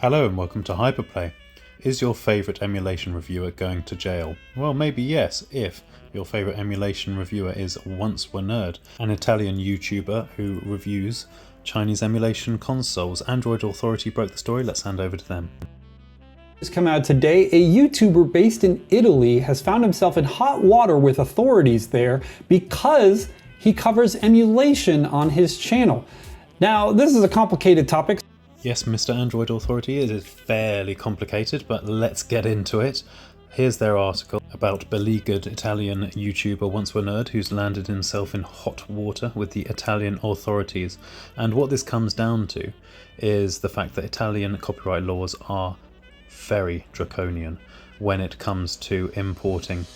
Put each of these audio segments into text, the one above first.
Hello and welcome to Hyperplay. Is your favourite emulation reviewer going to jail? Well, maybe yes, if your favourite emulation reviewer is Once Were Nerd, an Italian YouTuber who reviews Chinese emulation consoles. Android Authority broke the story, let's hand over to them. Has come out today. A YouTuber based in Italy has found himself in hot water with authorities there because he covers emulation on his channel. Now, this is a complicated topic. Yes, Mr. Android Authority, it is fairly complicated, but let's get into it. Here's their article about beleaguered Italian YouTuber Once Were Nerd who's landed himself in hot water with the Italian authorities. And what this comes down to is the fact that Italian copyright laws are very draconian when it comes to importing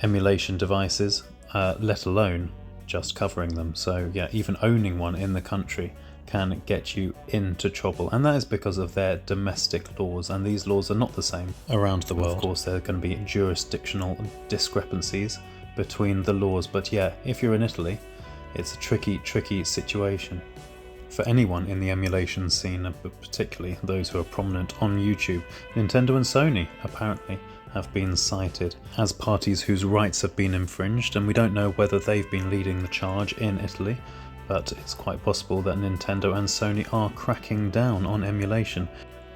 emulation devices, let alone just covering them. So yeah, even owning one in the country can get you into trouble, and that is because of their domestic laws, and these laws are not the same around the world. Of course, there are going to be jurisdictional discrepancies between the laws, but yeah, if you're in Italy, it's a tricky situation for anyone in the emulation scene, but particularly those who are prominent on YouTube. Nintendo and Sony apparently have been cited as parties whose rights have been infringed, and we don't know whether they've been leading the charge in Italy, but it's quite possible that Nintendo and Sony are cracking down on emulation.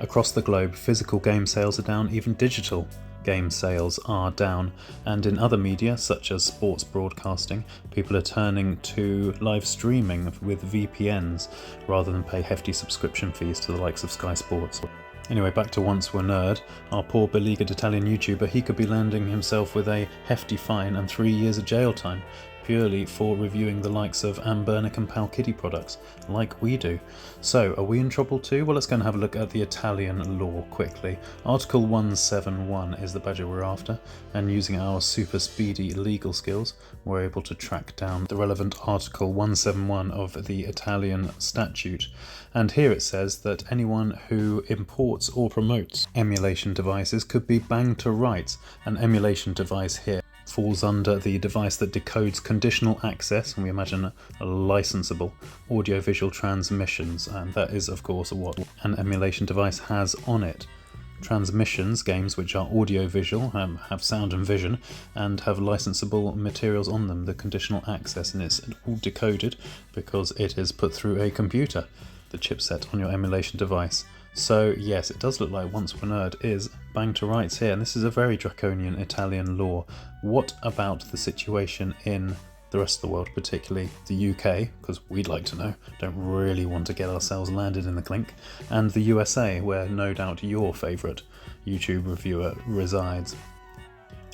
Across the globe, physical game sales are down, even digital game sales are down, and in other media, such as sports broadcasting, people are turning to live streaming with VPNs rather than pay hefty subscription fees to the likes of Sky Sports. Anyway, back to Once Were Nerd, our poor beleaguered Italian YouTuber, he could be landing himself with a hefty fine and 3 years of jail time, purely for reviewing the likes of Anbernic and Powkiddy products, like we do. So, are we in trouble too? Well, let's go and have a look at the Italian law quickly. Article 171 is the badge we're after, and using our super speedy legal skills, we're able to track down the relevant Article 171 of the Italian statute. And here it says that anyone who imports or promotes emulation devices could be banged to rights. An emulation device here falls under the device that decodes conditional access, and we imagine licensable audiovisual transmissions, and that is of course what an emulation device has on it. Transmissions, games which are audiovisual, have sound and vision, and have licensable materials on them, the conditional access, and it's all decoded because it is put through a computer, the chipset on your emulation device. So yes, it does look like Once Were Nerd is banged to rights here, and this is a very draconian Italian law. What about the situation in the rest of the world, particularly the UK, because we'd like to know, don't really want to get ourselves landed in the clink, and the USA, where no doubt your favourite YouTube reviewer resides.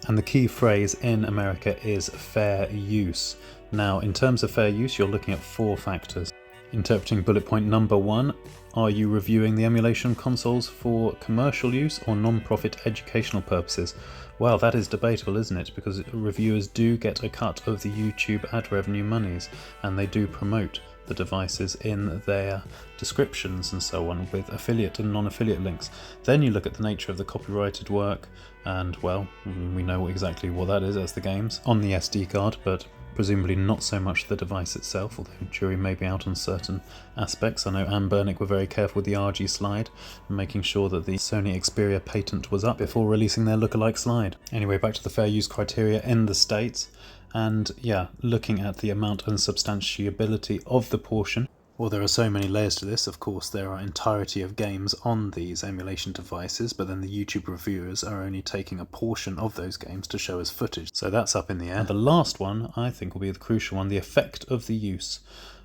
And the key phrase in America is fair use. Now, in terms of fair use, you're looking at 4 factors. Interpreting bullet point number 1, are you reviewing the emulation consoles for commercial use or non-profit educational purposes? Well, that is debatable, isn't it? Because reviewers do get a cut of the YouTube ad revenue monies, and they do promote the devices in their descriptions and so on with affiliate and non-affiliate links. Then you look at the nature of the copyrighted work, and well, we know exactly what that is as the games on the SD card, but presumably not so much the device itself, although jury may be out on certain aspects. I know Anbernic were very careful with the RG slide, making sure that the Sony Xperia patent was up before releasing their lookalike slide. Anyway, back to the fair use criteria in the States, and yeah, looking at the amount and substantiability of the portion. Well, there are so many layers to this. Of course, there are entirety of games on these emulation devices, but then the YouTube reviewers are only taking a portion of those games to show us footage. So that's up in the air. And the last one, I think, will be the crucial one, the effect of the use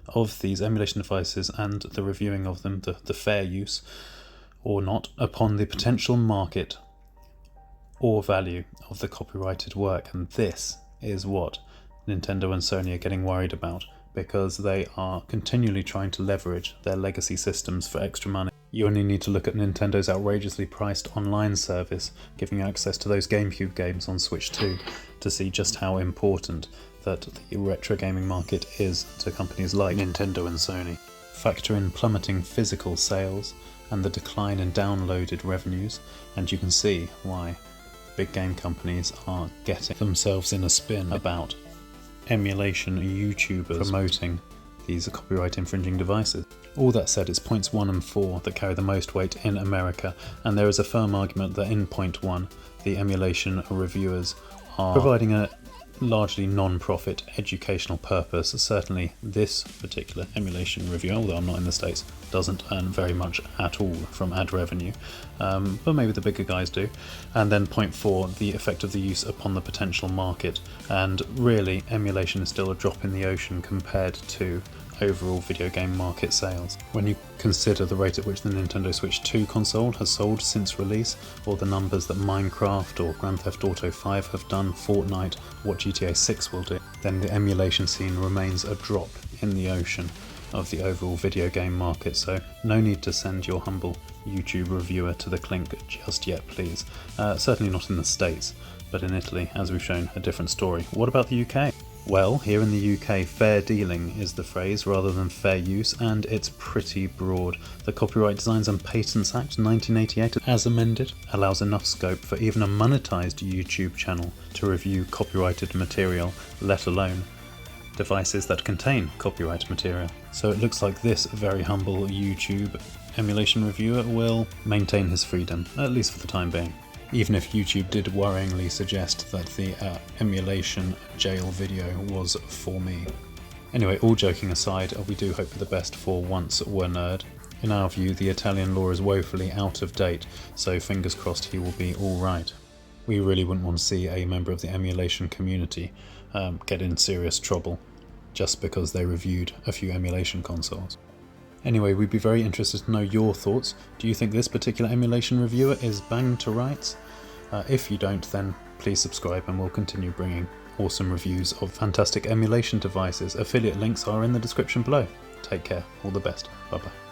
of these emulation devices and the reviewing of them, the fair use or not, upon the potential market or value of the copyrighted work. And this is what Nintendo and Sony are getting worried about, because they are continually trying to leverage their legacy systems for extra money. You only need to look at Nintendo's outrageously priced online service, giving you access to those GameCube games on Switch 2, to see just how important that the retro gaming market is to companies like Nintendo and Sony. Factor in plummeting physical sales and the decline in downloaded revenues, and you can see why big game companies are getting themselves in a spin about emulation YouTubers promoting these copyright infringing devices. All that said, it's points 1 and 4 that carry the most weight in America, and there is a firm argument that in point 1, the emulation reviewers are providing a largely non-profit educational purpose. Certainly this particular emulation review, although I'm not in the States, doesn't earn very much at all from ad revenue, but maybe the bigger guys do. And then point 4, the effect of the use upon the potential market, and really emulation is still a drop in the ocean compared to overall video game market sales. When you consider the rate at which the Nintendo Switch 2 console has sold since release, or the numbers that Minecraft or Grand Theft Auto 5 have done, Fortnite, what GTA 6 will do, then the emulation scene remains a drop in the ocean of the overall video game market, so no need to send your humble YouTube reviewer to the clink just yet, please. Certainly not in the States, but in Italy, as we've shown, a different story. What about the UK? Well, here in the UK, fair dealing is the phrase rather than fair use, and it's pretty broad. The Copyright Designs and Patents Act 1988, as amended, allows enough scope for even a monetized YouTube channel to review copyrighted material, let alone devices that contain copyright material. So it looks like this very humble YouTube emulation reviewer will maintain his freedom, at least for the time being. Even if YouTube did worryingly suggest that the emulation jail video was for me. Anyway, all joking aside, we do hope for the best for Once Were Nerd. In our view, the Italian law is woefully out of date, so fingers crossed he will be alright. We really wouldn't want to see a member of the emulation community get in serious trouble just because they reviewed a few emulation consoles. Anyway, we'd be very interested to know your thoughts. Do you think this particular emulation reviewer is bang to rights? If you don't, then please subscribe and we'll continue bringing awesome reviews of fantastic emulation devices. Affiliate links are in the description below. Take care, all the best, bye bye.